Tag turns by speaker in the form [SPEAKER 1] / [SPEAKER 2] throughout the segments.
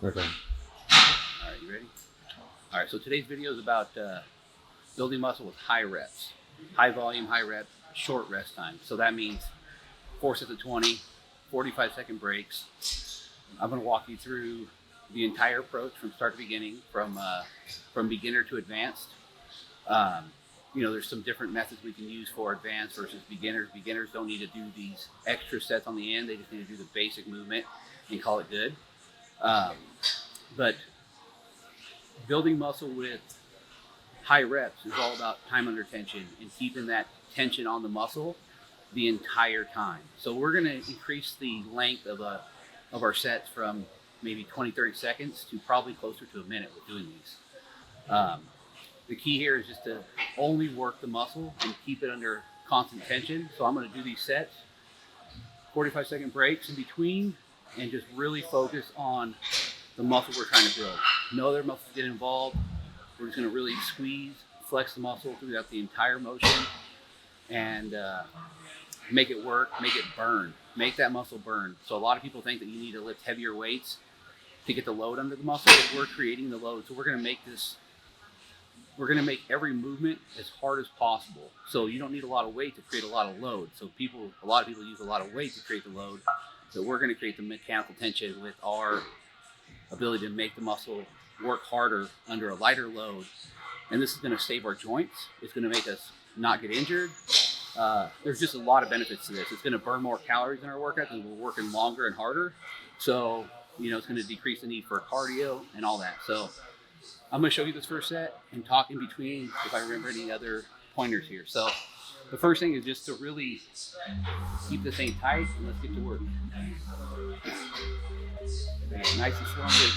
[SPEAKER 1] Okay.
[SPEAKER 2] All right, you ready? All right, so today's video is about building muscle with high reps, high volume, high rep, short rest time. So that means 4 sets of 20, 45-second breaks. I'm going to walk you through the entire approach from start to beginning, from beginner to advanced. There's some different methods we can use for advanced versus beginners. Beginners don't need to do these extra sets on the end. They just need to do the basic movement and call it good. But building muscle with high reps is all about time under tension and keeping that tension on the muscle the entire time. So we're going to increase the length of our sets from maybe 20-30 seconds to probably closer to a minute with doing these. The key here is just to only work the muscle and keep it under constant tension. So I'm going to do these sets, 45-second breaks in between, and just really focus on the muscle we're trying to build. No other muscles get involved. We're just going to really squeeze, flex the muscle throughout the entire motion, and make it work, make it burn, make that muscle burn. So a lot of people think that you need to lift heavier weights to get the load under the muscle, but we're creating the load. So we're going to make every movement as hard as possible. So you don't need a lot of weight to create a lot of load. So a lot of people use a lot of weight to create the load. So we're going to create the mechanical tension with our ability to make the muscle work harder under a lighter load. And this is going to save our joints. It's going to make us not get injured. There's just a lot of benefits to this. It's going to burn more calories in our workout because we're working longer and harder. So, it's going to decrease the need for cardio and all that. So I'm going to show you this first set and talk in between if I remember any other pointers here. So the first thing is just to really keep this thing tight and let's get to work. Okay, nice and slowly.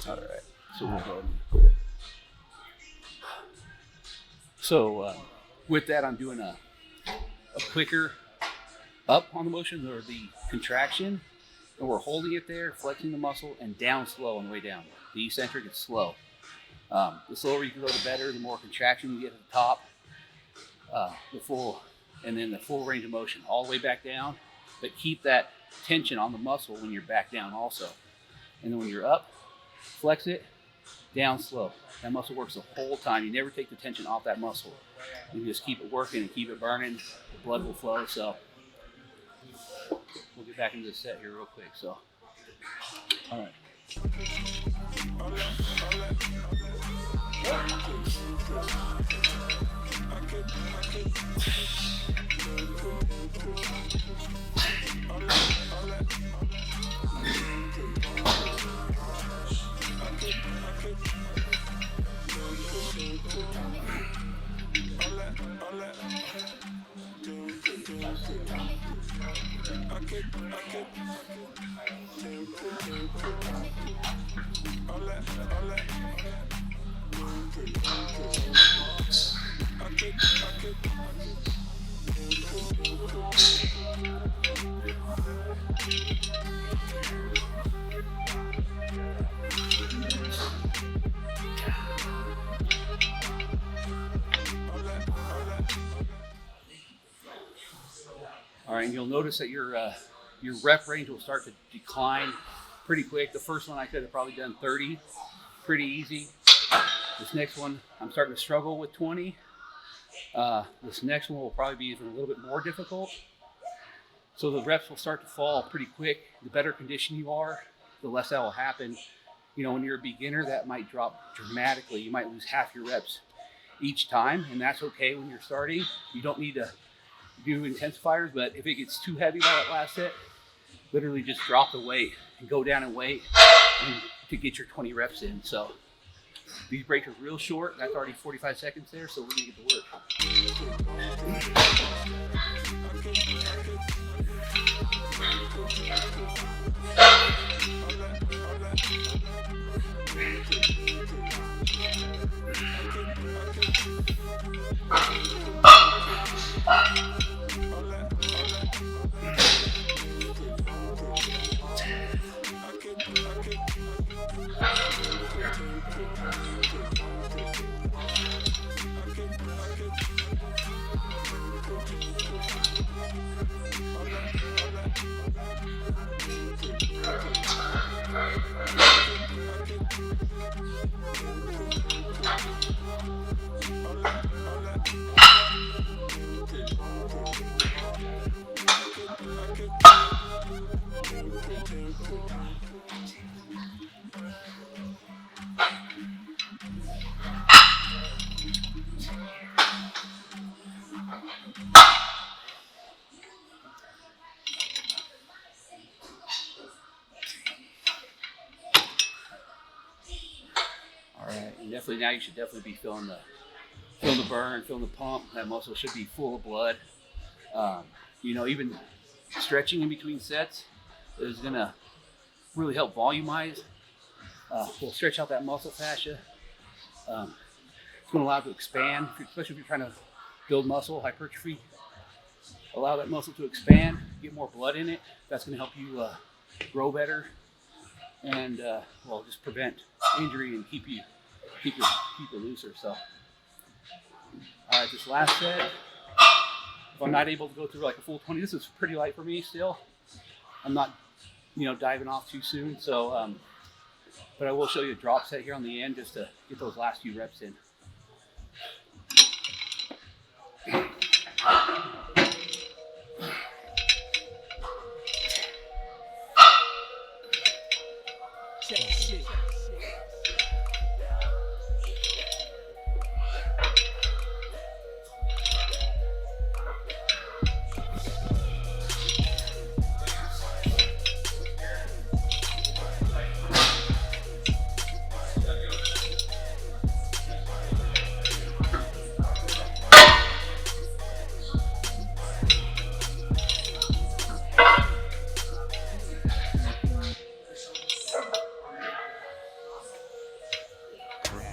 [SPEAKER 2] All right, so we'll go. So with that, I'm doing a quicker up on the motion or the contraction, and we're holding it there, flexing the muscle, and down slow on the way down. The eccentric is slow. The slower you can go, the better. The more contraction you get at the top, the full range of motion all the way back down. But keep that tension on the muscle when you're back down also. And then when you're up, flex it, down slow. That muscle works the whole time. You never take the tension off that muscle. You just keep it working and keep it burning. The blood will flow. So we'll get back into this set here real quick. So, all right. All right, and you'll notice that your rep range will start to decline pretty quick. The first one I could have probably done 30, pretty easy. This next one, I'm starting to struggle with 20. This next one will probably be even a little bit more difficult. So the reps will start to fall pretty quick. The better condition you are, the less that will happen. When you're a beginner, that might drop dramatically. You might lose half your reps each time, and that's okay when you're starting. You don't need to do intensifiers, but if it gets too heavy by that last set, literally just drop the weight and go down and wait to get your 20 reps in. So these breaks are real short. That's already 45 seconds there, so we're gonna get to work. Definitely now you should definitely be feeling the burn, feeling the pump. That muscle should be full of blood. You know, even stretching in between sets is gonna really help volumize. We'll stretch out that muscle fascia. It's gonna allow it to expand, especially if you're trying to build muscle, hypertrophy. Allow that muscle to expand, get more blood in it. That's gonna help you grow better and well, just prevent injury and keep you looser. So, all right, this last set, if I'm not able to go through like a full 20, this is pretty light for me still. I'm not, you know, diving off too soon. So, but I will show you a drop set here on the end just to get those last few reps in.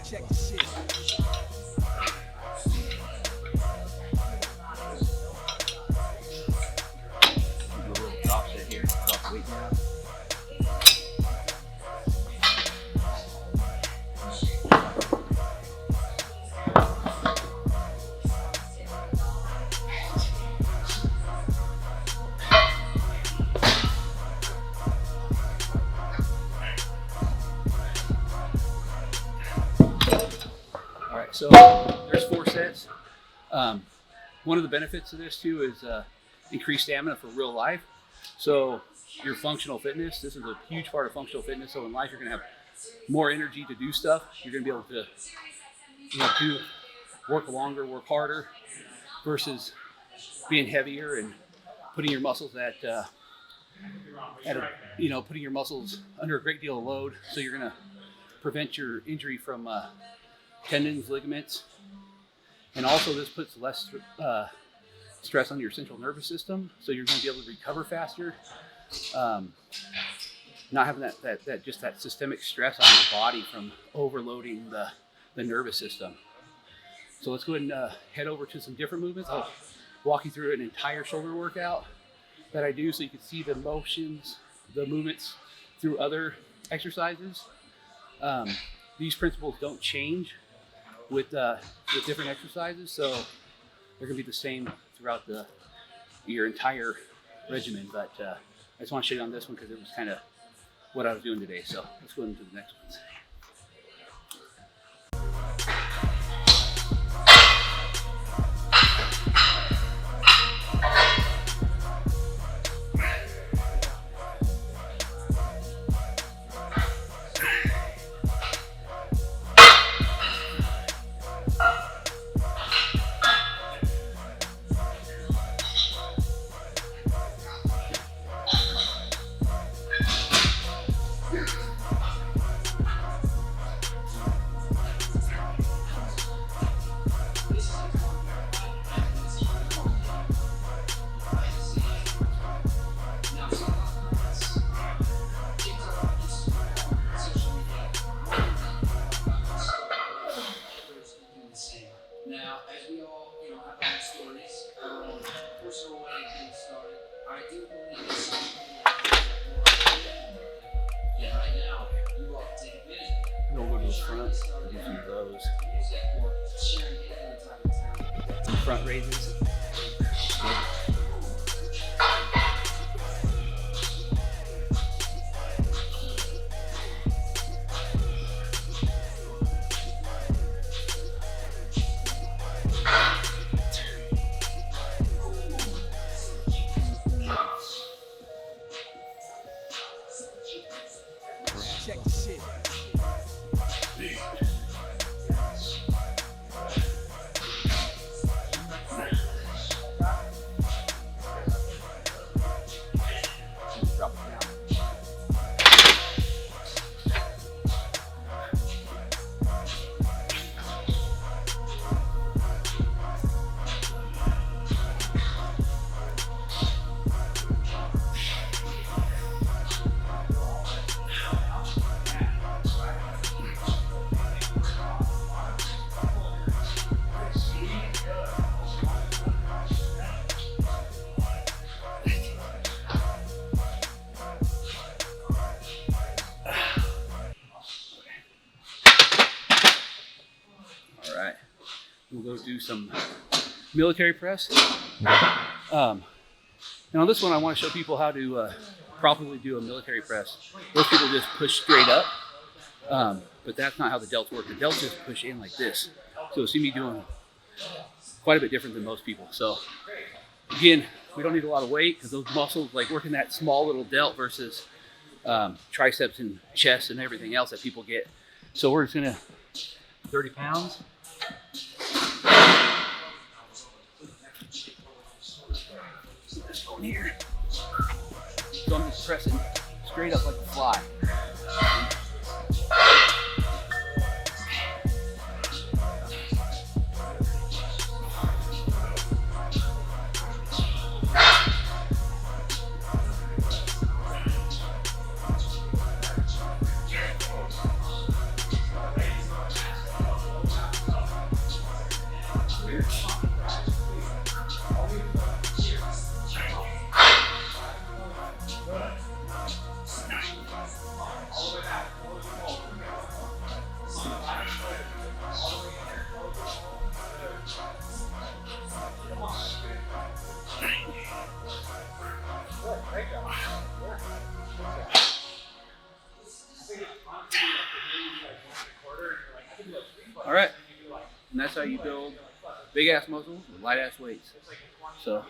[SPEAKER 1] Check the shit.
[SPEAKER 2] Do a little drop set here. Drop the weight down. So there's 4 sets. One of the benefits of this too is increased stamina for real life. So your functional fitness, this is a huge part of functional fitness. So in life, you're gonna have more energy to do stuff. You're gonna be able to, you know, work longer, work harder, versus being heavier and putting your muscles putting your muscles under a great deal of load. So you're gonna prevent your injury from tendons, ligaments, and also this puts less stress on your central nervous system, so you're going to be able to recover faster. Not having that systemic stress on your body from overloading the nervous system. So let's go ahead and head over to some different movements. I'll walk you through an entire shoulder workout that I do, so you can see the motions, the movements through other exercises. These principles don't change with different exercises, so they're gonna be the same throughout your entire regimen. But I just want to show you on this one because it was kind of what I was doing today. So let's go into the next ones. We'll go to the front, do some of those. Some front raises.
[SPEAKER 1] Check the shit.
[SPEAKER 2] Drop it down. All right, we'll go do some military press. And on this one, I want to show people how to properly do a military press. Most people just push straight up, but that's not how the delts work. The delts just push in like this. So you'll see me doing quite a bit different than most people. So again, we don't need a lot of weight because those muscles, like working that small little delt versus triceps and chest and everything else that people get. So we're just gonna 30 pounds. This one here. So I'm just pressing straight up like a fly. All right, and that's how you build big ass muscles with light ass weights. So.